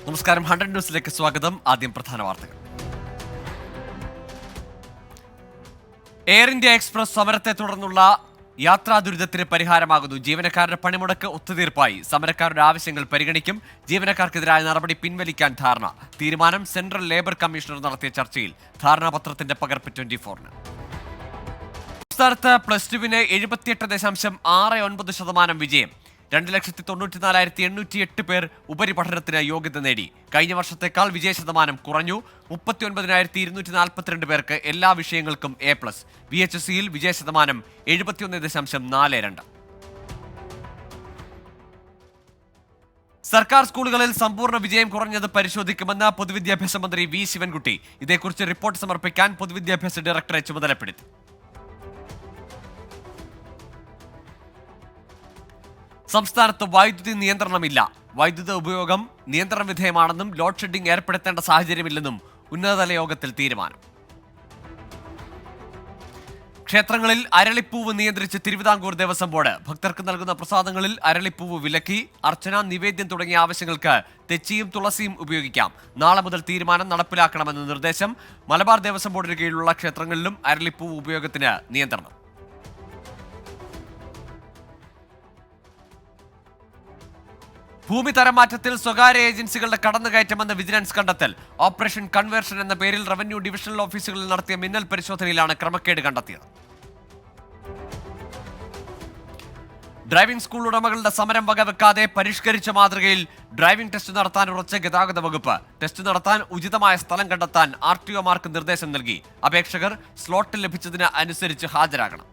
നമസ്കാരം. 100 ന്യൂസിലേക്ക് സ്വാഗതം. ആദ്യം പ്രധാന വാർത്തകൾ. എയർ ഇന്ത്യ എക്സ്പ്രസ് സമരത്തെ തുടർന്നുള്ള യാത്രാ ദുരിതത്തിന് പരിഹാരമാകുന്നു. ജീവനക്കാരുടെ പണിമുടക്ക് ഒത്തുതീർപ്പായി. സമരക്കാരുടെ ആവശ്യങ്ങൾ പരിഗണിക്കും. ജീവനക്കാർക്കെതിരായ നടപടി പിൻവലിക്കാൻ ധാരണ. തീരുമാനം സെൻട്രൽ ലേബർ കമ്മീഷണർ നടത്തിയ ചർച്ചയിൽ. ധാരണാപത്രത്തിന്റെ പകർപ്പ് 24-ന്. സംസ്ഥാനത്ത് +2-ന് 78.69% വിജയം. 2,94,808 പേർ ഉപരിപഠനത്തിന് യോഗ്യത നേടി. കഴിഞ്ഞ വർഷത്തേക്കാൾ വിജയശതമാനം കുറഞ്ഞു. 39,242 പേർക്ക് എല്ലാ വിഷയങ്ങൾക്കും A+. VHSCയിൽ വിജയശതമാനം 71.42. സർക്കാർ സ്കൂളുകളിൽ സമ്പൂർണ്ണ വിജയം കുറഞ്ഞത് പരിശോധിക്കുമെന്ന് പൊതുവിദ്യാഭ്യാസ മന്ത്രി വി ശിവൻകുട്ടി. ഇതേക്കുറിച്ച് റിപ്പോർട്ട് സമർപ്പിക്കാൻ പൊതുവിദ്യാഭ്യാസ ഡയറക്ടറെ ചുമതലപ്പെടുത്തി. സംസ്ഥാനത്ത് വൈദ്യുതി നിയന്ത്രണമില്ല. വൈദ്യുത ഉപയോഗം നിയന്ത്രണ വിധേയമാണെന്നും ലോഡ് ഷെഡിംഗ് ഏർപ്പെടുത്തേണ്ട സാഹചര്യമില്ലെന്നും ഉന്നതതല യോഗത്തിൽ തീരുമാനം. ക്ഷേത്രങ്ങളിൽ അരളിപ്പൂവ് നിയന്ത്രിച്ച് തിരുവിതാംകൂർ ദേവസ്വം ബോർഡ്. ഭക്തർക്ക് നൽകുന്ന പ്രസാദങ്ങളിൽ അരളിപ്പൂവ് വിലക്കി. അർച്ചന, നിവേദ്യം തുടങ്ങിയ ആവശ്യങ്ങൾക്ക് തെച്ചിയും തുളസിയും ഉപയോഗിക്കാം. നാളെ മുതൽ തീരുമാനം നടപ്പിലാക്കണമെന്ന് നിർദ്ദേശം. മലബാർ ദേവസ്വം ബോർഡിന് കീഴിലുള്ള ക്ഷേത്രങ്ങളിലും അരളിപ്പൂവ് ഉപയോഗത്തിന് നിയന്ത്രണം. ഭൂമി തരംമാറ്റത്തിൽ സ്വകാര്യ ഏജൻസികളുടെ കടന്നുകയറ്റമെന്ന് വിജിലൻസ് കണ്ടെത്തൽ. ഓപ്പറേഷൻ കൺവേർഷൻ എന്ന പേരിൽ റവന്യൂ ഡിവിഷണൽ ഓഫീസുകളിൽ നടത്തിയ മിന്നൽ പരിശോധനയിലാണ് ക്രമക്കേട് കണ്ടെത്തിയത്. ഡ്രൈവിംഗ് സ്കൂൾ ഉടമകളുടെ സമരം വകവെക്കാതെ പരിഷ്കരിച്ച മാതൃകയിൽ ഡ്രൈവിംഗ് ടെസ്റ്റ് നടത്താൻ ഉറച്ച ഗതാഗത വകുപ്പ്. ടെസ്റ്റ് നടത്താൻ ഉചിതമായ സ്ഥലം കണ്ടെത്താൻ RTOമാർക്ക് നിർദ്ദേശം നൽകി. അപേക്ഷകർ സ്ലോട്ട് ലഭിച്ചതിന് അനുസരിച്ച് ഹാജരാകണം.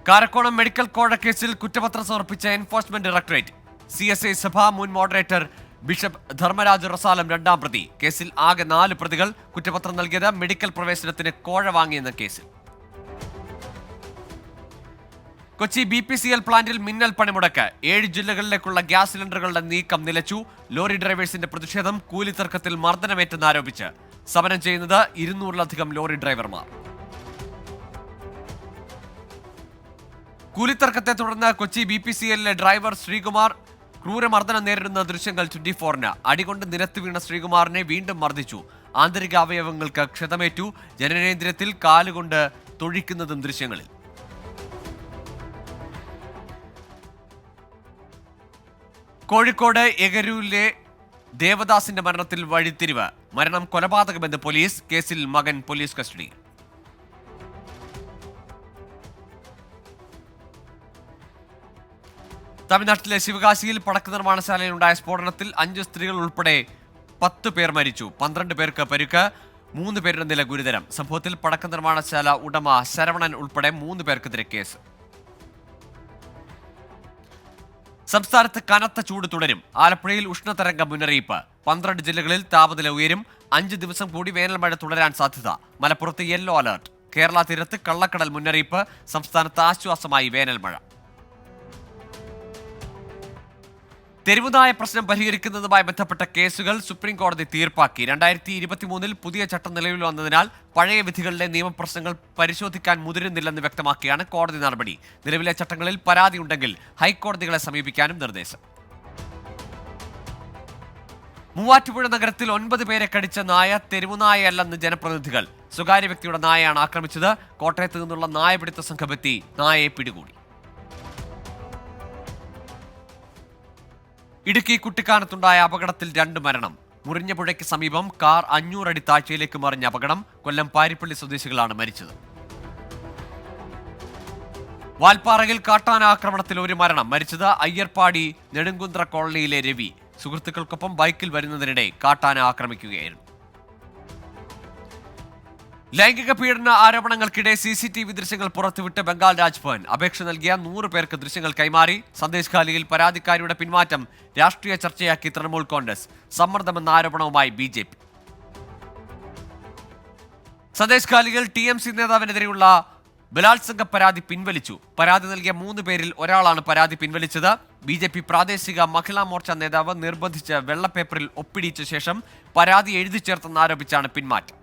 കാരക്കോണം മെഡിക്കൽ കോഴ കേസിൽ കുറ്റപത്രം സമർപ്പിച്ച എൻഫോഴ്സ്മെന്റ് ഡയറക്ടറേറ്റ്. CSI സഭ മുൻ മോഡറേറ്റർ ബിഷപ്പ് ധർമ്മരാജ് റസാലം 2ാം പ്രതി. കേസിൽ ആകെ 4 പ്രതികൾ. കുറ്റപത്രം നൽകിയത് മെഡിക്കൽ പ്രവേശനത്തിന് കോഴ വാങ്ങിയെന്ന കേസിൽ. കൊച്ചി BPCL പ്ലാന്റിൽ മിന്നൽ പണിമുടക്ക്. 7 ജില്ലകളിലേക്കുള്ള ഗ്യാസ് സിലിണ്ടറുകളുടെ നീക്കം നിലച്ചു. ലോറി ഡ്രൈവേഴ്സിന്റെ പ്രതിഷേധം. കൂലി തർക്കത്തിൽ മർദ്ദനമേറ്റെന്നാരോപിച്ച് സമരം ചെയ്യുന്നത് 200-ലധികം ലോറി ഡ്രൈവർമാർ. കൂലിത്തർക്കത്തെ തുടർന്ന് കൊച്ചി BPCLലെ ഡ്രൈവർ ശ്രീകുമാർ ക്രൂരമർദ്ദനം നേരിടുന്ന ദൃശ്യങ്ങൾ 24-ന്. അടികൊണ്ട് നിലത്ത് വീണ ശ്രീകുമാറിനെ വീണ്ടും മർദ്ദിച്ചു. ആന്തരിക അവയവങ്ങൾക്ക് ക്ഷതമേറ്റു. ജനനേന്ദ്രിയത്തിൽ കാലുകൊണ്ട് തൊഴിക്കുന്നതും ദൃശ്യങ്ങളിൽ. കോഴിക്കോട് എഗരൂരിലെ ദേവദാസിന്റെ മരണത്തിൽ വഴിത്തിരിവ്. മരണം കൊലപാതകമെന്ന് പോലീസ്. കേസിൽ മകൻ പോലീസ് കസ്റ്റഡിയിൽ. തമിഴ്നാട്ടിലെ ശിവകാശിയിൽ പടക്ക നിർമ്മാണശാലയിലുണ്ടായ സ്ഫോടനത്തിൽ 5 സ്ത്രീകൾ ഉൾപ്പെടെ 10 പേർ മരിച്ചു. 12 പേർക്ക് പരിക്ക്. 3 പേരുടെ നില ഗുരുതരം. സംഭവത്തിൽ പടക്ക നിർമ്മാണശാല ഉടമ ശരവണൻ ഉൾപ്പെടെ 3 പേർക്കെതിരെ കേസ്. സംസ്ഥാനത്ത് കനത്ത ചൂട് തുടരും. ആലപ്പുഴയിൽ ഉഷ്ണതരംഗ മുന്നറിയിപ്പ്. 12 ജില്ലകളിൽ താപനില ഉയരും. 5 ദിവസം കൂടി വേനൽ മഴ തുടരാൻ സാധ്യത. മലപ്പുറത്ത് യെല്ലോ അലർട്ട്. കേരള തീരത്ത് കള്ളക്കടൽ മുന്നറിയിപ്പ്. സംസ്ഥാനത്ത് ആശ്വാസമായി വേനൽ മഴ. തെരുവുനായ പ്രശ്നം പരിഹരിക്കുന്നതുമായി ബന്ധപ്പെട്ട കേസുകൾ സുപ്രീം കോടതി തീർപ്പാക്കി. 2023-ൽ പുതിയ ചട്ടം നിലവിൽ വന്നതിനാൽ പഴയ വിധികളിലെ നിയമപ്രശ്നങ്ങൾ പരിശോധിക്കാൻ മുതിരുന്നില്ലെന്ന് വ്യക്തമാക്കിയാണ് കോടതി നടപടി. നിലവിലെ ചട്ടങ്ങളിൽ പരാതി ഉണ്ടെങ്കിൽ ഹൈക്കോടതികളെ സമീപിക്കാനും നിർദ്ദേശം. മൂവാറ്റുപുഴ നഗരത്തിൽ 9 പേരെ കടിച്ച നായ തെരുവുനായയല്ലെന്ന് ജനപ്രതിനിധികൾ. സ്വകാര്യ വ്യക്തിയുടെ നായയാണ് ആക്രമിച്ചത്. കോട്ടയത്ത് നിന്നുള്ള നായപിടുത്ത സംഘമെത്തി നായയെ പിടികൂടി. ഇടുക്കി കുട്ടിക്കാനത്തുണ്ടായ അപകടത്തിൽ 2 മരണം. മുറിഞ്ഞപുഴയ്ക്ക് സമീപം കാർ 500 അടി താഴ്ചയിലേക്ക് മറിഞ്ഞ അപകടം. കൊല്ലം പാരിപ്പള്ളി സ്വദേശികളാണ് മരിച്ചത്. വാൽപ്പാറയിൽ കാട്ടാന ആക്രമണത്തിൽ 1 മരണം. മരിച്ചത് അയ്യർപ്പാടി നെടുങ്കുന്ത്ര കോളനിയിലെ രവി. സുഹൃത്തുക്കൾക്കൊപ്പം ബൈക്കിൽ വരുന്നതിനിടെ കാട്ടാന ആക്രമിക്കുകയായിരുന്നു. ലൈംഗിക പീഡന ആരോപണങ്ങൾക്കിടെ CCTV ദൃശ്യങ്ങൾ പുറത്തുവിട്ട് ബംഗാൾ രാജ്ഭവൻ. അപേക്ഷ നൽകിയ 100 പേർക്ക് ദൃശ്യങ്ങൾ കൈമാറി. സന്ദേശ് ഖാലിയിൽ പരാതിക്കാരിയുടെ പിന്മാറ്റം രാഷ്ട്രീയ ചർച്ചയാക്കി തൃണമൂൽ കോൺഗ്രസ്. സമ്മർദ്ദമെന്ന ആരോപണവുമായി BJP. സന്ദേശ് ഖാലിയിൽ TMC നേതാവിനെതിരെയുള്ള ബലാത്സംഗ പരാതി പിൻവലിച്ചു. പരാതി നൽകിയ 3 പേരിൽ ഒരാളാണ് പരാതി പിൻവലിച്ചത്. BJP പ്രാദേശിക മഹിളാ മോർച്ച നേതാവ് നിർബന്ധിച്ച് വെള്ളപ്പേപ്പറിൽ ഒപ്പിടിച്ച ശേഷം പരാതി എഴുതി ചേർത്തെന്നാരോപിച്ചാണ് പിന്മാറ്റം.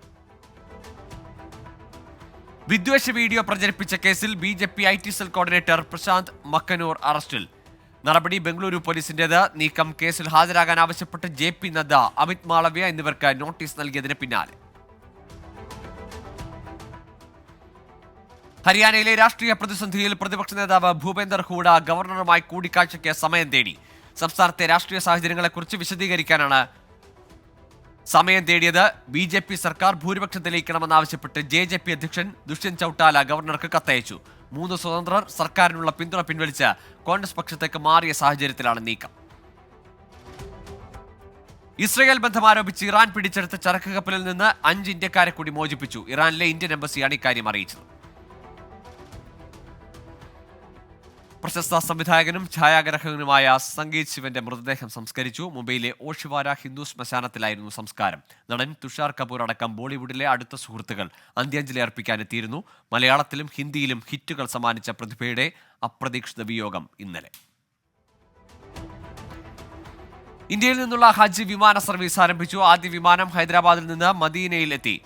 വിദ്വേഷ വീഡിയോ പ്രചരിപ്പിച്ച കേസിൽ BJP IT cell coordinator Prashanth Makkanoor അറസ്റ്റിൽ. നടപടി ബംഗളൂരു പോലീസിന്റേത്. നീക്കം കേസിൽ ഹാജരാകാൻ ആവശ്യപ്പെട്ട് JP നദ്ദ, അമിത് മാളവ്യ എന്നിവർക്ക് നോട്ടീസ് നൽകിയതിന് പിന്നാലെ. ഹരിയാനയിലെ രാഷ്ട്രീയ പ്രതിസന്ധിയിൽ പ്രതിപക്ഷ നേതാവ് ഭൂപേന്ദർ ഹൂഡ ഗവർണറുമായി കൂടിക്കാഴ്ചയ്ക്ക് സമയം തേടി. സംസ്ഥാനത്തെ രാഷ്ട്രീയ സാഹചര്യങ്ങളെക്കുറിച്ച് വിശദീകരിക്കാനാണ് സമയം തേടിയത്. BJP സർക്കാർ ഭൂരിപക്ഷം തെളിയിക്കണമെന്നാവശ്യപ്പെട്ട് JJP അധ്യക്ഷൻ ദുഷ്യന്ത് ചൌട്ടാല ഗവർണർക്ക് കത്തയച്ചു. 3 സ്വതന്ത്രർ സർക്കാരിനുള്ള പിന്തുണ പിൻവലിച്ച് കോൺഗ്രസ് പക്ഷത്തേക്ക് മാറിയ സാഹചര്യത്തിലാണ് നീക്കം. ഇസ്രയേൽ ബന്ധം ആരോപിച്ച് ഇറാൻ പിടിച്ചെടുത്ത ചരക്ക് കപ്പലിൽ നിന്ന് 5 ഇന്ത്യക്കാരെ കൂടി മോചിപ്പിച്ചു. ഇറാനിലെ ഇന്ത്യൻ എംബസിയാണ് ഇക്കാര്യം അറിയിച്ചത്. പ്രശസ്ത സംവിധായകനും ഛായാഗ്രഹകനുമായ സംഗീത് ശിവന്റെ മൃതദേഹം സംസ്കരിച്ചു. മുംബൈയിലെ ഓഷിവാര ഹിന്ദു ശ്മശാനത്തിലായിരുന്നു സംസ്കാരം. നടൻ തുഷാർ കപൂർ അടക്കം ബോളിവുഡിലെ അടുത്ത സുഹൃത്തുക്കൾ അന്ത്യാഞ്ജലി അർപ്പിക്കാനെത്തിയിരുന്നു. മലയാളത്തിലും ഹിന്ദിയിലും ഹിറ്റുകൾ സമ്മാനിച്ച പ്രതിഭയുടെ അപ്രതീക്ഷിത വിയോഗം ഇന്നലെ. ഇന്ത്യയിൽ നിന്നുള്ള ഹജ്ജ് വിമാന സർവീസ് ആരംഭിച്ചു. ആദ്യ വിമാനം ഹൈദരാബാദിൽ നിന്ന് മദീനയിൽ എത്തി.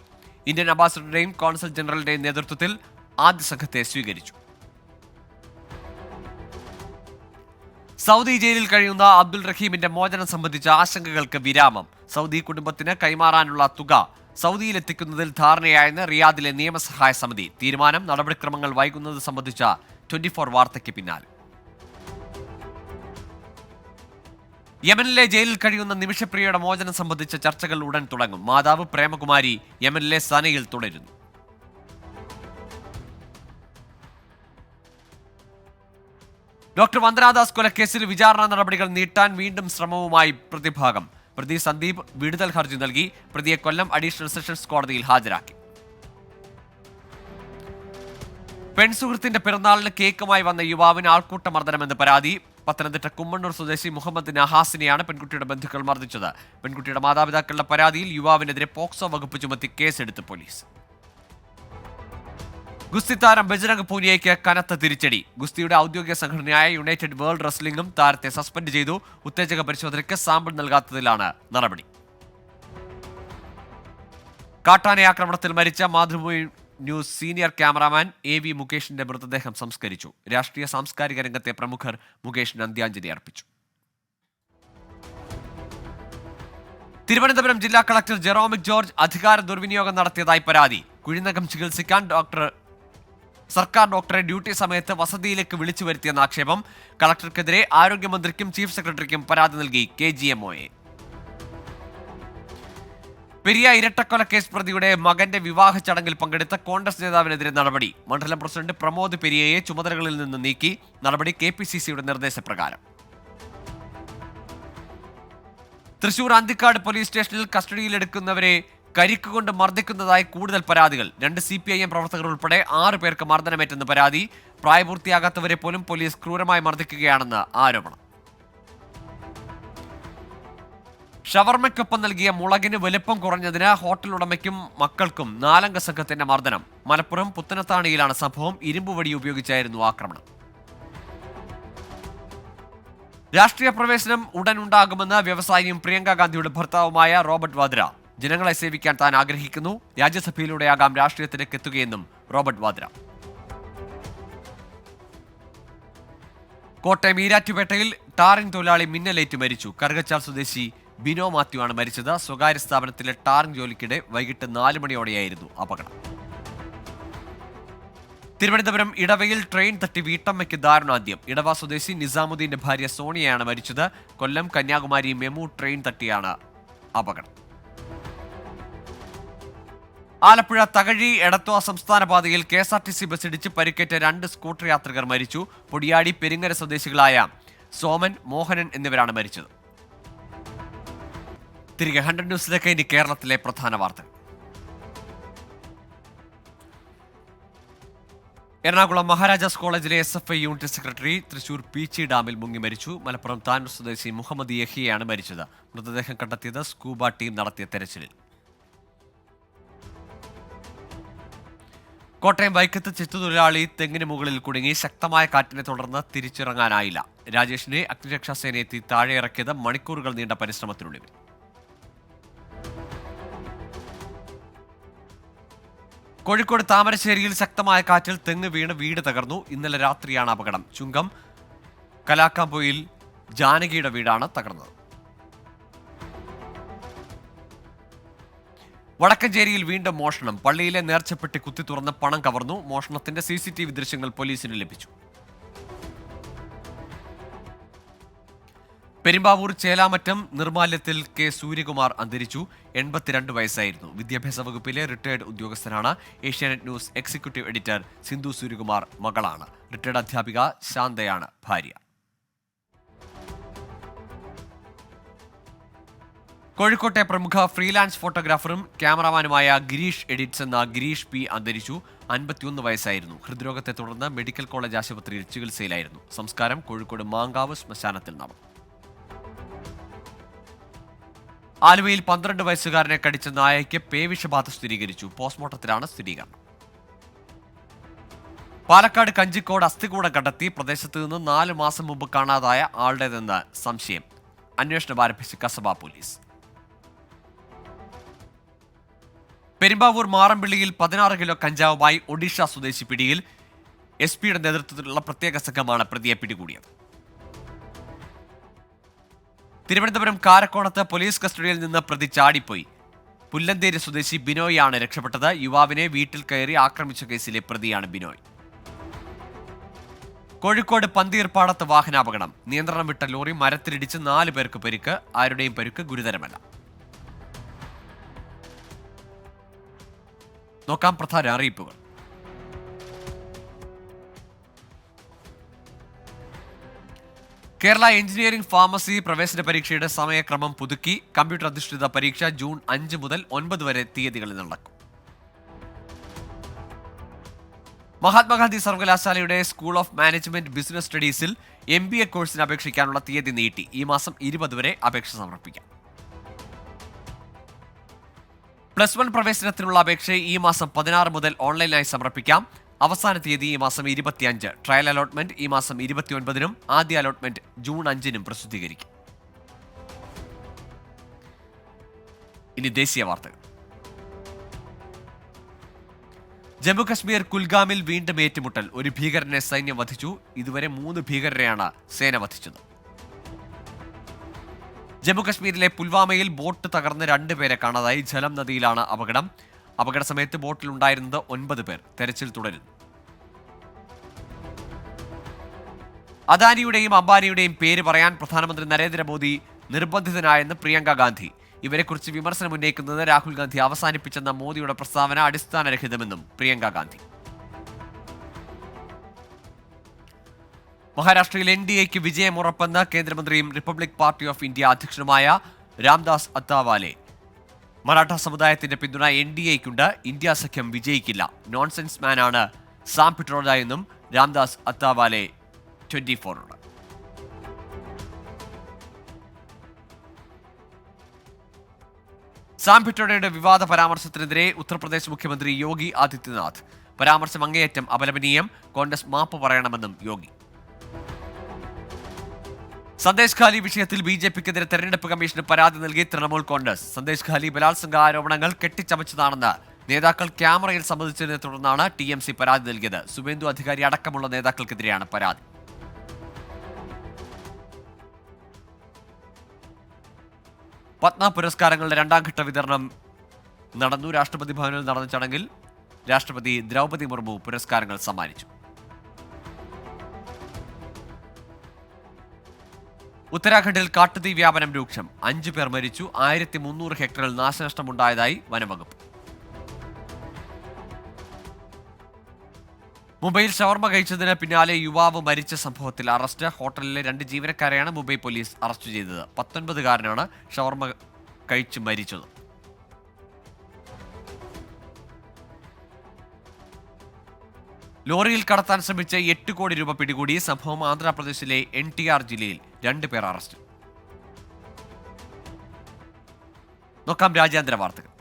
ഇന്ത്യൻ അംബാസഡറുടെയും കോൺസൽ ജനറലുടെയും നേതൃത്വത്തിൽ ആദ്യ സംഘത്തെ സ്വീകരിച്ചു. സൗദി ജയിലിൽ കഴിയുന്ന അബ്ദുൾ റഹീമിന്റെ മോചനം സംബന്ധിച്ച ആശങ്കകൾക്ക് വിരാമം. സൗദി കുടുംബത്തിന് കൈമാറാനുള്ള തുക സൗദിയിലെത്തിക്കുന്നതിൽ ധാരണയായെന്ന് റിയാദിലെ നിയമസഹായ സമിതി. തീരുമാനം നടപടിക്രമങ്ങൾ വൈകുന്നത് സംബന്ധിച്ച 24 വാർത്തയ്ക്ക് പിന്നാലെ. യമനിലെ ജയിലിൽ കഴിയുന്ന നിമിഷപ്രിയയുടെ മോചനം സംബന്ധിച്ച ചർച്ചകൾ ഉടൻ തുടങ്ങും. മാതാവ് പ്രേമകുമാരി യമനിലെ സനയിൽ തുടരുന്നു. ഡോക്ടർ വന്ദനാദാസ് കൊലക്കേസിൽ വിചാരണ നടപടികൾ നീട്ടാൻ വീണ്ടും ശ്രമവുമായി പ്രതിഭാഗം. പ്രതി സന്ദീപ് വിടുതൽ ഹർജി നൽകി. പ്രതിയെ കൊല്ലം അഡീഷണൽ സെഷൻസ് കോടതിയിൽ ഹാജരാക്കി. പെൺസുഹൃത്തിന്റെ പിറന്നാളിന് കേക്കുമായി വന്ന യുവാവിന് ആൾക്കൂട്ട മർദ്ദനമെന്ന് പരാതി. പത്തനംതിട്ട കുമ്മണ്ണൂർ സ്വദേശി മുഹമ്മദ് നഹാസിനെയാണ് പെൺകുട്ടിയുടെ ബന്ധുക്കൾ മർദ്ദിച്ചത്. പെൺകുട്ടിയുടെ മാതാപിതാക്കളുടെ പരാതിയിൽ യുവാവിനെതിരെ പോക്സോ വകുപ്പ് ചുമത്തി കേസെടുത്ത് പോലീസ്. ഗുസ്തി താരം ബജ്രംഗ് പൂനിയയ്ക്ക് കനത്ത തിരിച്ചടി. ഗുസ്തിയുടെ ഔദ്യോഗിക സംഘടനയായ യുണൈറ്റഡ് വേൾഡ് റെസ്ലിംഗും താരത്തെ സസ്പെൻഡ് ചെയ്തു. ഉത്തേജക പരിശോധനയ്ക്ക് സാമ്പിൾ നൽകാത്തതിലാണ് നടപടി. കാട്ടാന ആക്രമണത്തിൽ മരിച്ച Mathrubhumi news senior cameraman AV മുകേഷിന്റെ മൃതദേഹം സംസ്കരിച്ചു. രാഷ്ട്രീയ സാംസ്കാരിക രംഗത്തെ പ്രമുഖർ മുകേഷിന് അന്ത്യാഞ്ജലി അർപ്പിച്ചു. തിരുവനന്തപുരം ജില്ലാ കളക്ടർ ജെറോമിക് ജോർജ് അധികാര ദുർവിനിയോഗം നടത്തിയതായി പരാതി. കുഴിനകം ചികിത്സിക്കാൻ സർക്കാർ ഡോക്ടറെ ഡ്യൂട്ടി സമയത്ത് വസതിയിലേക്ക് വിളിച്ചു വരുത്തിയെന്ന ആക്ഷേപം. കളക്ടർക്കെതിരെ ആരോഗ്യമന്ത്രിക്കും ചീഫ് സെക്രട്ടറിക്കും പരാതി നൽകി KGMOA. പെരിയ ഇരട്ടക്കൊലക്കേസ് പ്രതിയുടെ മകന്റെ വിവാഹ ചടങ്ങിൽ പങ്കെടുത്ത കോൺഗ്രസ് നേതാവിനെതിരെ നടപടി. മണ്ഡലം പ്രസിഡന്റ് പ്രമോദ് പെരിയയെ ചുമതലകളിൽ നിന്ന് നീക്കി. നടപടി KPCCയുടെ നിർദ്ദേശപ്രകാരം. തൃശൂർ അന്തിക്കാട് പോലീസ് സ്റ്റേഷനിൽ കസ്റ്റഡിയിലെടുക്കുന്നവരെ കരിക്കുകൊണ്ട് മർദ്ദിക്കുന്നതായി കൂടുതൽ പരാതികൾ. 2 CPIM പ്രവർത്തകർ ഉൾപ്പെടെ 6 പേർക്ക് മർദ്ദനമേറ്റെന്ന് പരാതി. പ്രായപൂർത്തിയാകാത്തവരെ പോലും പോലീസ് ക്രൂരമായി മർദ്ദിക്കുകയാണെന്ന് ആരോപണം. ഷവർമയ്ക്കൊപ്പം നൽകിയ മുളകിന് വലുപ്പം കുറഞ്ഞതിന് ഹോട്ടൽ ഉടമയ്ക്കും മക്കൾക്കും 4 അംഗ സംഘത്തിന്റെ മർദ്ദനം. മലപ്പുറം പുത്തനത്താണിയിലാണ് സംഭവം. ഇരുമ്പുവടി ഉപയോഗിച്ചായിരുന്നു ആക്രമണം. രാഷ്ട്രീയ പ്രവേശനം ഉടൻ ഉണ്ടാകുമെന്ന് വ്യവസായിയും പ്രിയങ്ക ഗാന്ധിയുടെ ഭർത്താവുമായ റോബർട്ട് വാദ്ര. ജനങ്ങളെ സേവിക്കാൻ താൻ ആഗ്രഹിക്കുന്നു. രാജ്യസഭയിലൂടെയാകാം രാഷ്ട്രീയത്തിലേക്ക് എത്തുകയെന്നും റോബർട്ട് വാദ്ര. കോട്ടയം ഈരാറ്റുപേട്ടയിൽ ടാറിംഗ് തൊഴിലാളി മിന്നലേറ്റ് മരിച്ചു. കറുകച്ചാൽ സ്വദേശി ബിനോ മാത്യു ആണ് മരിച്ചത്. സ്വകാര്യ സ്ഥാപനത്തിലെ ടാറിംഗ് ജോലിക്കിടെ വൈകിട്ട് 4 മണിയോടെയായിരുന്നു അപകടം. തിരുവനന്തപുരം ഇടവയിൽ ട്രെയിൻ തട്ടി വീട്ടമ്മയ്ക്ക് ദാരുണാന്ത്യം. ഇടവ സ്വദേശി നിസാമുദ്ദീന്റെ ഭാര്യ സോണിയയാണ് മരിച്ചത്. കൊല്ലം കന്യാകുമാരി മെമു ട്രെയിൻ തട്ടിയാണ് അപകടം. ആലപ്പുഴ തകഴി എടത്വ സംസ്ഥാന പാതയിൽ KSRTC ബസ്സിടിച്ച് പരിക്കേറ്റ 2 സ്കൂട്ടർ യാത്രികർ മരിച്ചു. പൊടിയാടി പെരിങ്ങര സ്വദേശികളായ സോമൻ, മോഹനൻ എന്നിവരാണ് മരിച്ചത്. തിരികെ 100 ന്യൂസിലേക്ക്. ഇനി കേരളത്തിലെ പ്രധാന വാർത്തകൾ. എറണാകുളം മഹാരാജാസ് കോളേജിലെ SFI unit secretary Thrissur Peechi ഡാമിൽ മുങ്ങി മരിച്ചു. മലപ്പുറം താനൂർ സ്വദേശി മുഹമ്മദ് യഹിയാണ് മരിച്ചത്. മൃതദേഹം കണ്ടെത്തിയത് സ്കൂബ ടീം നടത്തിയ തെരച്ചിലിൽ. കോട്ടയം വൈക്കത്ത് ചെത്തുതൊഴിലാളി തെങ്ങിന് മുകളിൽ കുടുങ്ങി. ശക്തമായ കാറ്റിനെ തുടർന്ന് തിരിച്ചിറങ്ങാനായില്ല. രാജേഷിനെ അഗ്നിരക്ഷാസേന എത്തി താഴെ ഇറക്കിയത് മണിക്കൂറുകൾ നീണ്ട പരിശ്രമത്തിനൊടുവിൽ. കോഴിക്കോട് താമരശ്ശേരിയിൽ ശക്തമായ കാറ്റിൽ തെങ്ങ് വീണ് വീട് തകർന്നു. ഇന്നലെ രാത്രിയാണ് അപകടം. ചുങ്കം കലാക്കാമ്പൊയിൽ ജാനകിയുടെ വീടാണ് തകർന്നത്. വടക്കഞ്ചേരിയിൽ വീണ്ടും മോഷണം. പള്ളിയിലെ നേർച്ചപ്പെട്ടി കുത്തി തുറന്ന് പണം കവർന്നു. മോഷണത്തിന്റെ CCTV ദൃശ്യങ്ങൾ പോലീസിന് ലഭിച്ചു. പെരുമ്പാവൂർ ചേലാമറ്റം നിർമാല്യത്തിൽ കെ സൂര്യകുമാർ അന്തരിച്ചു. 82 വയസ്സായിരുന്നു. വിദ്യാഭ്യാസ വകുപ്പിലെ റിട്ടയർഡ് ഉദ്യോഗസ്ഥനാണ്. Asianet news executive editor Sindhu Suryakumar മകളാണ്. റിട്ടയർഡ് അധ്യാപിക ശാന്തയാണ് ഭാര്യ. കോഴിക്കോട്ടെ പ്രമുഖ ഫ്രീലാൻസ് ഫോട്ടോഗ്രാഫറും ക്യാമറമാനുമായ ഗിരീഷ് എഡിറ്റ്സ് എന്ന ഗിരീഷ് പി അന്തരിച്ചു. 51 വയസ്സായിരുന്നു. ഹൃദ്രോഗത്തെ തുടർന്ന് മെഡിക്കൽ കോളേജ് ആശുപത്രിയിൽ ചികിത്സയിലായിരുന്നു. സംസ്കാരം കോഴിക്കോട് മാങ്കാവ് ശ്മശാനത്തിൽ നടന്നു. ആലുവയിൽ 12 വയസ്സുകാരനെ കടിച്ച നായയ്ക്ക് പേവിഷബാധ സ്ഥിരീകരിച്ചു. പോസ്റ്റ്മോർട്ടത്തിലാണ് സ്ഥിരീകരണം. പാലക്കാട് കഞ്ചിക്കോട് അസ്ഥികൂടം കണ്ടെത്തി. പ്രദേശത്ത് നിന്ന് 4 മാസം മുമ്പ് കാണാതായ ആളുടേതെന്ന് സംശയം. അന്വേഷണം ആരംഭിച്ച് കസബ പോലീസ്. പെരുമ്പാവൂർ മാറമ്പിള്ളിയിൽ 16 കിലോ കഞ്ചാവുമായി ഒഡീഷ സ്വദേശി പിടിയിൽ. SP-യുടെ നേതൃത്വത്തിലുള്ള പ്രത്യേക സംഘമാണ് പ്രതിയെ പിടികൂടിയത്. തിരുവനന്തപുരം കാരക്കോണത്ത് പോലീസ് കസ്റ്റഡിയിൽ നിന്ന് പ്രതി ചാടിപ്പോയി. പുല്ലന്തേരി സ്വദേശി ബിനോയാണ് രക്ഷപ്പെട്ടത്. യുവാവിനെ വീട്ടിൽ കയറി ആക്രമിച്ച കേസിലെ പ്രതിയാണ് ബിനോയ്. കോഴിക്കോട് പന്തീർപ്പാടത്ത് വാഹനാപകടം. നിയന്ത്രണം വിട്ട ലോറി മരത്തിലിടിച്ച് 4 പേർക്ക് പരിക്ക്. ആരുടെയും പരിക്ക് ഗുരുതരമല്ല. നോക്കാം പ്രധാന അറിയിപ്പുകൾ. കേരള എഞ്ചിനീയറിംഗ് ഫാർമസി പ്രവേശന പരീക്ഷയുടെ സമയക്രമം പുതുക്കി. കമ്പ്യൂട്ടർ അധിഷ്ഠിത പരീക്ഷ ജൂൺ 5 മുതൽ 9 വരെ തീയതികളിൽ നടക്കും. മഹാത്മാഗാന്ധി സർവകലാശാലയുടെ സ്കൂൾ ഓഫ് മാനേജ്മെന്റ് ബിസിനസ് സ്റ്റഡീസിൽ MBA കോഴ്സിന് അപേക്ഷിക്കാനുള്ള തീയതി നീട്ടി. ഈ മാസം 20 വരെ അപേക്ഷ സമർപ്പിക്കാം. +1 പ്രവേശനത്തിനുള്ള അപേക്ഷ ഈ മാസം 16 മുതൽ ഓൺലൈനായി സമർപ്പിക്കാം. അവസാന തീയതി ഈ മാസം 25. ട്രയൽ അലോട്ട്മെന്റ് ഈ മാസം 29-നും ആദ്യ അലോട്ട്മെന്റ് ജൂൺ 5-നും പ്രസിദ്ധീകരിക്കും. ഇനി ദേശീയ വാർത്തകൾ. ജമ്മു കശ്മീർ കുൽഗാമിൽ വീണ്ടും ഏറ്റുമുട്ടൽ. ഒരു ഭീകരനെ സൈന്യം വധിച്ചു. ഇതുവരെ 3 ഭീകരരെയാണ് സേന വധിച്ചത്. ജമ്മു കശ്മീരിലെ പുൽവാമയിൽ ബോട്ട് തകർന്ന് 2 പേരെ കാണാതായി. ജലം നദിയിലാണ് അപകടം. അപകട സമയത്ത് ബോട്ടിലുണ്ടായിരുന്നത് 9 പേർ. തെരച്ചിൽ തുടരുന്നു. അദാനിയുടെയും അംബാനിയുടെയും പേര് പറയാൻ പ്രധാനമന്ത്രി നരേന്ദ്രമോദി നിർബന്ധിതനായെന്ന് പ്രിയങ്ക ഗാന്ധി. ഇവരെക്കുറിച്ച് വിമർശനം ഉന്നയിക്കുന്നത് രാഹുൽ ഗാന്ധി അവസാനിപ്പിച്ചെന്ന മോദിയുടെ പ്രസ്താവന അടിസ്ഥാനരഹിതമെന്നും പ്രിയങ്ക ഗാന്ധി. മഹാരാഷ്ട്രയിൽ NDAക്ക് വിജയമുറപ്പെന്ന് കേന്ദ്രമന്ത്രിയും റിപ്പബ്ലിക് പാർട്ടി ഓഫ് ഇന്ത്യ അധ്യക്ഷനുമായ രാംദാസ് അത്താവാലെ. മറാഠ സമുദായത്തിന്റെ പിന്തുണ NDAക്കുണ്ട്. ഇന്ത്യ സഖ്യം വിജയിക്കില്ല. നോൺസെൻസ് മാനാണ് സാം പിട്രോഡ എന്നും രാംദാസ് അത്താവാലെ 24 സാം പിട്രോഡയുടെ വിവാദ പരാമർശത്തിനെതിരെ ഉത്തർപ്രദേശ് മുഖ്യമന്ത്രി യോഗി ആദിത്യനാഥ്. പരാമർശം അങ്ങേയറ്റം അപലപനീയം. കോൺഗ്രസ് മാപ്പ് പറയണമെന്നും യോഗി. സന്ദേശ് ഖാലി വിഷയത്തിൽ BJPക്കെതിരെ തെരഞ്ഞെടുപ്പ് കമ്മീഷന് പരാതി നൽകി തൃണമൂൽ കോൺഗ്രസ്. സന്ദേശ് ഖാലി ബലാത്സംഗ ആരോപണങ്ങൾ കെട്ടിച്ചമച്ചതാണെന്ന് നേതാക്കൾ ക്യാമറയിൽ സമ്മതിച്ചതിനെ തുടർന്നാണ് TMC പരാതി നൽകിയത്. സുവേന്ദു അധികാരി അടക്കമുള്ള നേതാക്കൾക്കെതിരെയാണ് പരാതി. പത്മ പുരസ്കാരങ്ങളുടെ 2ാം ഘട്ട വിതരണം നടന്നു. രാഷ്ട്രപതി ഭവനിൽ നടന്ന ചടങ്ങിൽ രാഷ്ട്രപതി ദ്രൗപദി മുർമു പുരസ്കാരങ്ങൾ സമ്മാനിച്ചു. ഉത്തരാഖണ്ഡിൽ കാട്ടുതീ വ്യാപനം രൂക്ഷം. 5 പേർ മരിച്ചു. 1300 ഹെക്ടറിൽ നാശനഷ്ടമുണ്ടായതായി വനംവകുപ്പ്. മുംബൈയിൽ ഷവർമ കഴിച്ചതിന് പിന്നാലെ യുവാവ് മരിച്ച സംഭവത്തിൽ അറസ്റ്റ്. ഹോട്ടലിലെ 2 ജീവനക്കാരെയാണ് മുംബൈ പോലീസ് അറസ്റ്റ് ചെയ്തത്. 19-കാരനാണ് ഷവർമ കഴിച്ച് മരിച്ചത്. ലോറിയിൽ കടത്താൻ ശ്രമിച്ച 8 കോടി രൂപ പിടികൂടി. സംഭവം ആന്ധ്രാപ്രദേശിലെ NTR ജില്ലയിൽ. 2 പേർ അറസ്റ്റ്. നോക്കാം രാജ്യാന്തര വാർത്തകൾ.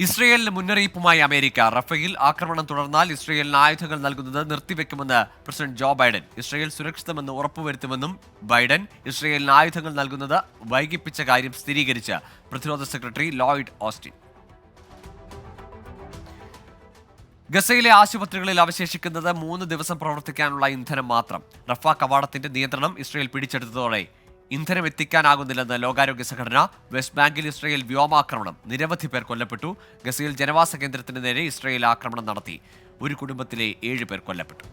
ഇസ്രയേലിന് മുന്നറിയിപ്പുമായി അമേരിക്ക. റഫേൽ ആക്രമണം തുടർന്നാൽ ഇസ്രയേലിന് ആയുധങ്ങൾ നൽകുന്നത് നിർത്തിവെക്കുമെന്ന് പ്രസിഡന്റ് ജോ ബൈഡൻ. ഇസ്രയേൽ സുരക്ഷിതമെന്ന് ഉറപ്പുവരുത്തുമെന്നും ബൈഡൻ. ഇസ്രയേലിന് ആയുധങ്ങൾ നൽകുന്നത് വൈകിപ്പിച്ച കാര്യം സ്ഥിരീകരിച്ച് പ്രതിരോധ സെക്രട്ടറി ലോയിഡ് ഓസ്റ്റിൻ. ഗസയിലെ ആശുപത്രികളിൽ അവശേഷിക്കുന്നത് 3 ദിവസം പ്രവർത്തിക്കാനുള്ള ഇന്ധനം മാത്രം. റഫ കവാടത്തിന്റെ നിയന്ത്രണം ഇസ്രയേൽ പിടിച്ചെടുത്തതോടെ ഇന്ധനം എത്തിക്കാനാകുന്നില്ലെന്ന് ലോകാരോഗ്യ സംഘടന. വെസ്റ്റ് ബാങ്കിൽ ഇസ്രയേൽ വ്യോമാക്രമണം, നിരവധി പേർ കൊല്ലപ്പെട്ടു. ഗസയിൽ ജനവാസ കേന്ദ്രത്തിന് നേരെ ഇസ്രയേൽ ആക്രമണം നടത്തി. ഒരു കുടുംബത്തിലെ 7 പേർ കൊല്ലപ്പെട്ടു.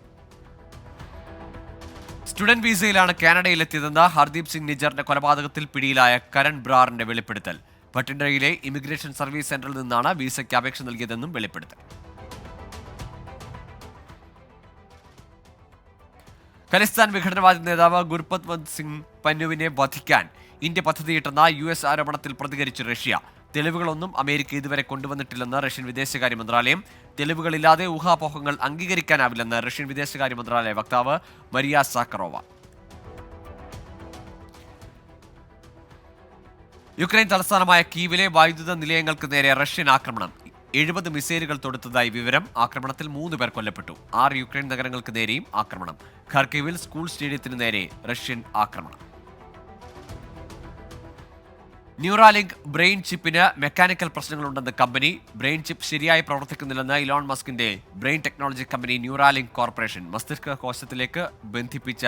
സ്റ്റുഡന്റ് വിസയിലാണ് കാനഡയിലെത്തിയതെന്ന് ഹർദീപ് സിംഗ് നിജറിന്റെ കൊലപാതകത്തിൽ പിടിയിലായ കരൺ ബ്രാറിന്റെ വെളിപ്പെടുത്തൽ. ഭട്ടിൻഡയിലെ ഇമിഗ്രേഷൻ സർവീസ് സെന്ററിൽ നിന്നാണ് വിസയ്ക്ക് അപേക്ഷ നൽകിയതെന്നും വെളിപ്പെടുത്തൽ. ഖലിസ്ഥാൻ വിഘടനവാദി നേതാവ് ഗുർപത്വന്ത് സിംഗ് പന്നുവിനെ വധിക്കാൻ ഇന്ത്യ പദ്ധതിയിട്ടെന്ന US ആരോപണത്തിൽ പ്രതികരിച്ച് റഷ്യ. തെളിവുകളൊന്നും അമേരിക്ക ഇതുവരെ കൊണ്ടുവന്നിട്ടില്ലെന്ന് റഷ്യൻ വിദേശകാര്യ മന്ത്രാലയം. തെളിവുകളില്ലാതെ ഊഹാപോഹങ്ങൾ അംഗീകരിക്കാനാവില്ലെന്ന് റഷ്യൻ വിദേശകാര്യ മന്ത്രാലയ വക്താവ് മരിയ സാക്കറോവ. യുക്രൈൻ തലസ്ഥാനമായ കീവിലെ വൈദ്യുത നിലയങ്ങൾക്ക് നേരെ റഷ്യൻ ആക്രമണം. 70 മിസൈലുകൾ തൊടുത്തതായി വിവരം. ആക്രമണത്തിൽ 3 പേർ കൊല്ലപ്പെട്ടു. 6 യുക്രൈൻ നഗരങ്ങൾക്ക് നേരെയും ആക്രമണം. ഖാർക്കിവിൽ സ്കൂൾ സ്റ്റേഡിയത്തിന് നേരെ റഷ്യൻ ആക്രമണം. ന്യൂറാലിങ്ക് ബ്രെയിൻ ചിപ്പിന് മെക്കാനിക്കൽ പ്രശ്നങ്ങളുണ്ടെന്ന് കമ്പനി. ബ്രെയിൻ ചിപ്പ് ശരിയായി പ്രവർത്തിക്കുന്നില്ലെന്ന് ഇലോൺ മസ്കിന്റെ ബ്രെയിൻ ടെക്നോളജി കമ്പനി ന്യൂറാലിങ്ക് കോർപ്പറേഷൻ. മസ്തിഷ്ക കോശത്തിലേക്ക് ബന്ധിപ്പിച്ച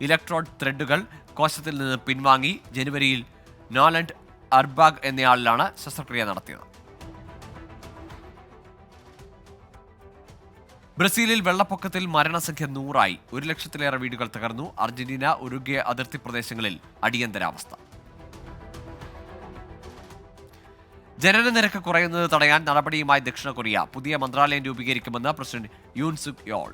ഇലക്ട്രോഡ് ത്രെഡുകൾ കോശത്തിൽ നിന്ന് പിൻവാങ്ങി. ജനുവരിയിൽ നോലൻഡ് അർബാഗ് എന്നയാളിലാണ് ശസ്ത്രക്രിയ നടത്തിയത്. ബ്രസീലിൽ വെള്ളപ്പൊക്കത്തിൽ മരണസംഖ്യ 100ആയി. 1 ലക്ഷത്തിലേറെ വീടുകൾ തകർന്നു. അർജന്റീന, ഉറുഗ്വേ അതിർത്തി പ്രദേശങ്ങളിൽ അടിയന്തരാവസ്ഥ. ജനനനിരക്ക് കുറയുന്നത് തടയാൻ നടപടിയുമായി ദക്ഷിണ കൊറിയ. പുതിയ മന്ത്രാലയം രൂപീകരിക്കുമെന്ന് president Yoon Suk y'all.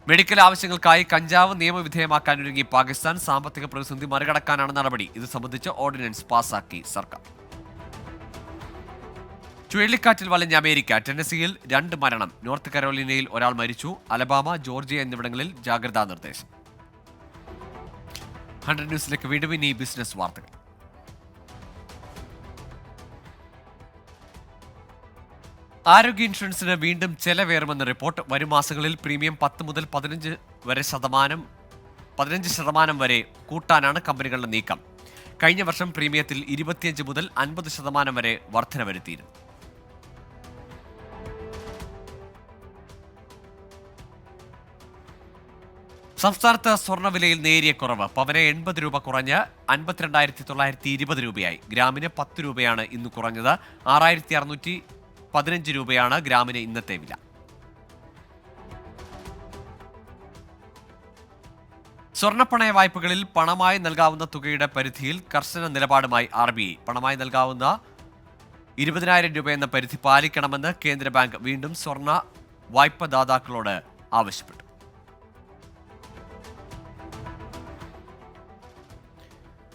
Medical ആവശ്യങ്ങൾക്കായി കഞ്ചാവ് നിയമവിധേയമാക്കാനൊരുങ്ങി പാകിസ്ഥാൻ. സാമ്പത്തിക പ്രതിസന്ധി മറികടക്കാനാണ് നടപടി. ഇത് സംബന്ധിച്ച് ഓർഡിനൻസ് പാസാക്കി സർക്കാർ. ചുഴലിക്കാറ്റിൽ വലഞ്ഞ അമേരിക്ക. ടെന്നസിയിൽ 2 മരണം. നോർത്ത് കരോലിനയിൽ ഒരാൾ മരിച്ചു. അലബാമ, ജോർജിയ എന്നിവിടങ്ങളിൽ ജാഗ്രതാ നിർദ്ദേശം. 100 ന്യൂസിലേക്ക് വീണ്ടും ഇനി ബിസിനസ് വാർത്തകൾ. ആരോഗ്യ ഇൻഷുറൻസിന് വീണ്ടും ചെലവേറുമെന്ന് റിപ്പോർട്ട്. വരും മാസങ്ങളിൽ പ്രീമിയം 10 മുതൽ 15% വരെ കൂട്ടാനാണ് കമ്പനികളുടെ നീക്കം. കഴിഞ്ഞ വർഷം പ്രീമിയത്തിൽ 25 മുതൽ 50% വരെ വർധന വരുത്തിയിരുന്നു. സംസ്ഥാനത്ത് സ്വർണ്ണവിലയിൽ നേരിയ കുറവ്. പവന് 80 രൂപ കുറഞ്ഞ് 52,920 രൂപയായി. ഗ്രാമിന് 10 രൂപയാണ് ഇന്ന് കുറഞ്ഞത്. 6,615 രൂപയാണ് ഗ്രാമിന് ഇന്നത്തെ വില. സ്വർണ്ണപ്പണയ വായ്പകളിൽ പണമായി നൽകാവുന്ന തുകയുടെ പരിധിയിൽ കർശന നിലപാടുമായി RBI. പണമായി നൽകാവുന്ന 20,000 രൂപ എന്ന പരിധി പാലിക്കണമെന്ന് കേന്ദ്ര ബാങ്ക് വീണ്ടും സ്വർണ്ണ വായ്പദാതാക്കളോട് ആവശ്യപ്പെട്ടു.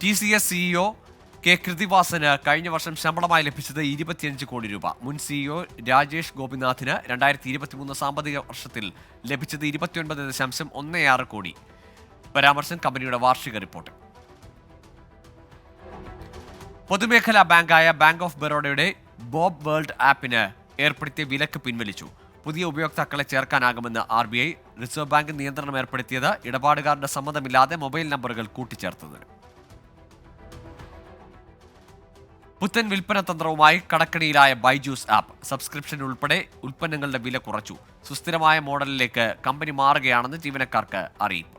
TCS CEO കെ കൃതിവാസന് കഴിഞ്ഞ വർഷം ശമ്പളമായി ലഭിച്ചത് 25 കോടി രൂപ. മുൻ CEO രാജേഷ് ഗോപിനാഥിന് 2023 സാമ്പത്തിക വർഷത്തിൽ ലഭിച്ചത് 29.16 കോടി. പരാമർശം കമ്പനിയുടെ വാർഷിക റിപ്പോർട്ട്. പൊതുമേഖലാ ബാങ്കായ ബാങ്ക് ഓഫ് ബറോഡയുടെ ബോബ് വേൾഡ് ആപ്പിന് ഏർപ്പെടുത്തിയ വിലക്ക് പിൻവലിച്ചു. പുതിയ ഉപയോക്താക്കളെ ചേർക്കാനാകുമെന്ന് RBI. റിസർവ് ബാങ്ക് നിയന്ത്രണം ഏർപ്പെടുത്തിയത് ഇടപാടുകാരുടെ സമ്മതമില്ലാതെ മൊബൈൽ നമ്പറുകൾ കൂട്ടിച്ചേർത്തതിന്. പുത്തൻ വിൽപ്പന തന്ത്രവുമായി കടക്കണിയിലായ ബൈജൂസ് ആപ്പ്. സബ്സ്ക്രിപ്ഷൻ ഉൾപ്പെടെ ഉൽപ്പന്നങ്ങളുടെ വില കുറച്ചു. സുസ്ഥിരമായ മോഡലിലേക്ക് കമ്പനി മാറുകയാണെന്ന് ജീവനക്കാർക്ക് അറിയിപ്പ്.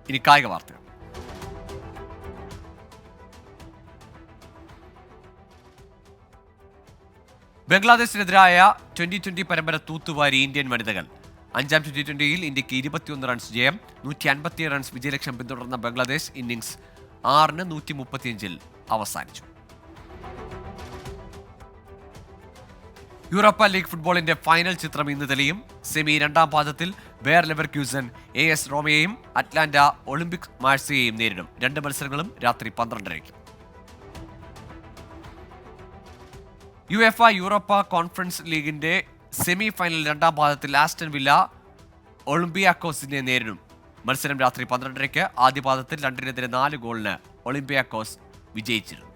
ഇനി കായിക വാർത്തകൾ. ബംഗ്ലാദേശിനെതിരായ 2020 പരമ്പര തൂത്തുവാരി ഇന്ത്യൻ വനിതകൾ. 5ാം T20യിൽ ഇന്ത്യക്ക് 21 റൺസ് ജയം. 157 റൺസ് വിജയലക്ഷ്യം പിന്തുടർന്ന ബംഗ്ലാദേശ് ഇന്നിംഗ്സ് 6ന് 135 അവസാനിച്ചു. യൂറോപ്പ ലീഗ് ഫുട്ബോളിന്റെ ഫൈനൽ ചിത്രം ഇന്ന് തെളിയും. സെമി 2ാം പാദത്തിൽ ബെയർ ലെവർക്യൂസൻ AS റോമയെയും അറ്റ്ലാന്റ ഒളിമ്പിക് മാഴ്സയെയും നേരിടും. 2 മത്സരങ്ങളും രാത്രി 12:30. UEFA യൂറോപ്പ കോൺഫറൻസ് ലീഗിന്റെ സെമി ഫൈനൽ 2ാം പാദത്തിൽ ആസ്റ്റൺ വില്ല ഒളിമ്പിയാക്കോസിനെ നേരിടും. മത്സരം രാത്രി 12:30. ആദ്യ പാദത്തിൽ 2-4 ഗോളിന് ഒളിമ്പിയാക്കോസ് വിജയിച്ചിരുന്നു.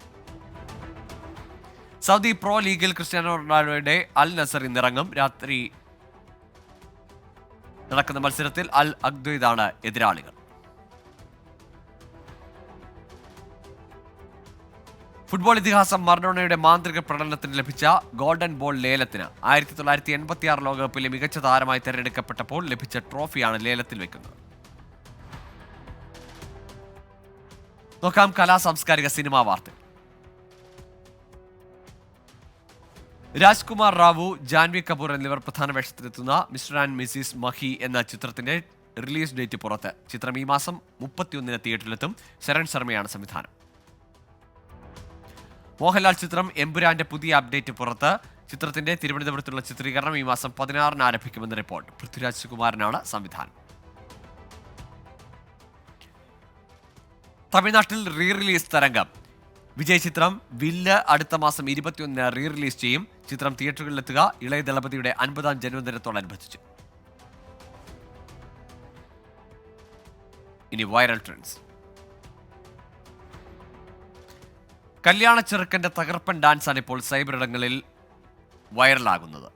സൗദി പ്രോ ലീഗിൽ ക്രിസ്ത്യാനോ റൊണാൾഡോയുടെ അൽ നസർ ഇന്നിറങ്ങും. രാത്രി നടക്കുന്ന മത്സരത്തിൽ അൽ അഖ്ദയിദാണ് എതിരാളികൾ. ഫുട്ബോൾ ഇതിഹാസം മറഡോണയുടെ മാന്ത്രിക പ്രകടനത്തിന് ലഭിച്ച ഗോൾഡൻ ബോൾ ലേലത്തിന് 1986 ലോകകപ്പിലെ മികച്ച താരമായി തെരഞ്ഞെടുക്കപ്പെട്ടപ്പോൾ ലഭിച്ച ട്രോഫിയാണ് ലേലത്തിൽ വെക്കുന്നത്. നോക്കാം കലാ സാംസ്കാരിക സിനിമാ വാർത്തകൾ. രാജ്കുമാർ റാവു, ജാൻവി കപൂർ എന്നിവർ പ്രധാന വേഷത്തിലെത്തുന്ന മിസ്റ്റർ ആൻഡ് മിസ്സിസ് മഹി എന്ന ചിത്രത്തിന്റെ റിലീസ് ഡേറ്റ് പുറത്ത്. ചിത്രം ഈ മാസം 31-ന് തിയേറ്ററിലെത്തും. ശരൺ ശർമ്മയാണ് സംവിധാനം. മോഹൻലാൽ ചിത്രം എമ്പുരാന്റെ പുതിയ അപ്ഡേറ്റ് പുറത്ത്. ചിത്രത്തിന്റെ തിരുവനന്തപുരത്തുള്ള ചിത്രീകരണം ഈ മാസം 16-ന് ആരംഭിക്കുമെന്ന് റിപ്പോർട്ട്. പൃഥ്വിരാജ് കുമാരനാണ് സംവിധാനം. തമിഴ്നാട്ടിൽ റീ റിലീസ് തരംഗം. വിജയ് ചിത്രം വില്ല് അടുത്ത മാസം 21-ന് റീ റിലീസ് ചെയ്യും. ചിത്രം തിയേറ്ററുകളിലെത്തുക ഇളയ ദളപതിയുടെ 50-ാം ജന്മദിനത്തോടനുബന്ധിച്ച്. ഇനി വൈറൽ ട്രെൻഡ്സ്. കല്യാണ ചെറുക്കന്റെ തകർപ്പൻ ഡാൻസാണ് ഇപ്പോൾ സൈബർ ഇടങ്ങളിൽ വൈറലാകുന്നത്.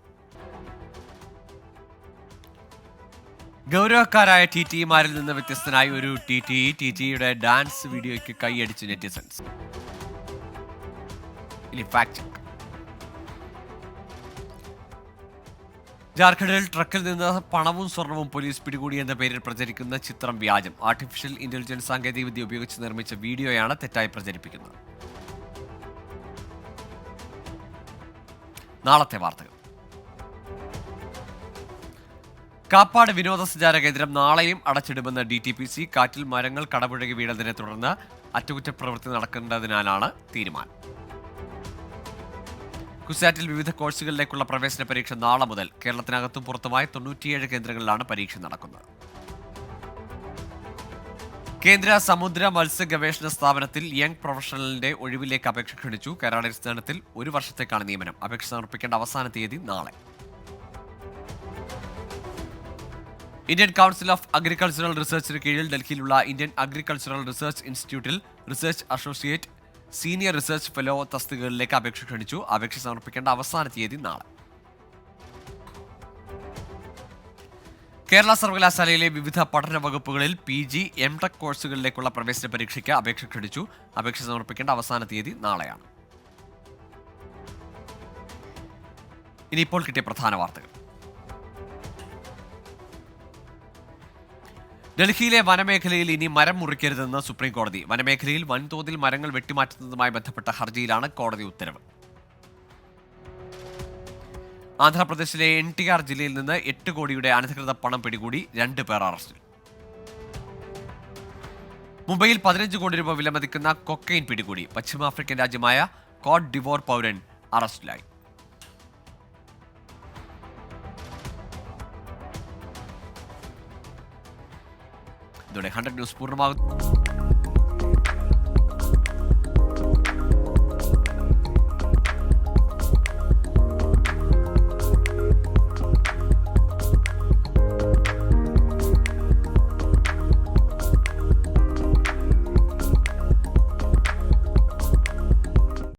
ഗൗരവക്കാരായ ടിടിമാരിൽ നിന്ന് വ്യത്യസ്തനായി ഒരു ടിടിയുടെ ഡാൻസ് വീഡിയോയ്ക്ക് കൈയടിച്ചു നെറ്റിസൺസ്. ഇനി ഫാക്ട് ചെക്ക്. ജാർഖണ്ഡിൽ ട്രക്കിൽ നിന്ന് പണവും സ്വർണവും പോലീസ് പിടികൂടിയെന്ന പേരിൽ പ്രചരിക്കുന്ന ചിത്രം വ്യാജം. ആർട്ടിഫിഷ്യൽ ഇന്റലിജൻസ് സാങ്കേതികവിദ്യ ഉപയോഗിച്ച് നിർമ്മിച്ച വീഡിയോയാണ് തെറ്റായി പ്രചരിപ്പിക്കുന്നത്. നാളത്തെ വാർത്തകൾ. കാപ്പാട് വിനോദസഞ്ചാര കേന്ദ്രം നാളെയും അടച്ചിടുമെന്ന് DTPC. കാറ്റിൽ മരങ്ങൾ കടപുഴകി വീണതിനെ തുടർന്ന് അറ്റകുറ്റപ്രവൃത്തി നടക്കേണ്ടതിനാലാണ് തീരുമാനം. കുസാറ്റിൽ വിവിധ കോഴ്സുകളിലേക്കുള്ള പ്രവേശന പരീക്ഷ നാളെ മുതൽ. കേരളത്തിനകത്തും പുറത്തുമായി 97 കേന്ദ്രങ്ങളിലാണ് പരീക്ഷ നടക്കുന്നത്. കേന്ദ്ര സമുദ്ര മത്സ്യ ഗവേഷണ സ്ഥാപനത്തിൽ യങ് പ്രൊഫഷണലിന്റെ ഒഴിവിലേക്ക് അപേക്ഷ ക്ഷണിച്ചു. കരാറടിസ്ഥാനത്തിൽ 1 വർഷത്തേക്കാണ് നിയമനം. അപേക്ഷ സമർപ്പിക്കേണ്ട അവസാന തീയതി നാളെ. ഇന്ത്യൻ കൗൺസിൽ ഓഫ് അഗ്രികൾച്ചറൽ റിസർച്ചിന് കീഴിൽ ഡൽഹിയിലുള്ള ഇന്ത്യൻ അഗ്രികൾച്ചറൽ റിസർച്ച് ഇൻസ്റ്റിറ്റ്യൂട്ടിൽ research associate, senior research fellow തസ്തികകളിലേക്ക് അപേക്ഷ ക്ഷണിച്ചു. അപേക്ഷ സമർപ്പിക്കേണ്ട അവസാന തീയതി നാളെ. കേരള സർവകലാശാലയിലെ വിവിധ പഠന വകുപ്പുകളിൽ PG, M.Tech കോഴ്സുകളിലേക്കുള്ള പ്രവേശന പരീക്ഷയ്ക്ക് അപേക്ഷ ക്ഷണിച്ചു. അപേക്ഷ സമർപ്പിക്കേണ്ട അവസാന തീയതി നാളെയാണ്. ഇനിയിപ്പോൾ കിട്ടിയ പ്രധാന വാർത്തകൾ. ഡൽഹിയിലെ വനമേഖലയിൽ ഇനി മരം മുറിക്കരുതെന്ന് സുപ്രീംകോടതി. വനമേഖലയിൽ വൻതോതിൽ മരങ്ങൾ വെട്ടിമാറ്റുന്നതുമായി ബന്ധപ്പെട്ട ഹർജിയിലാണ് കോടതി ഉത്തരവ്. ആന്ധ്രാപ്രദേശിലെ NTR ജില്ലയിൽ നിന്ന് 8 കോടിയുടെ അനധികൃത പണം പിടികൂടി. 2 പേർ അറസ്റ്റിൽ. മുംബൈയിൽ 15 കോടി രൂപ വിലമതിക്കുന്ന കൊക്കൈൻ പിടികൂടി. പശ്ചിമാഫ്രിക്കൻ രാജ്യമായ കോട്ട് ഡിവോർ പൗരൻ അറസ്റ്റിലായി. ഇതോടെ 100 ന്യൂസ് പൂർണ്ണമാകുന്നു.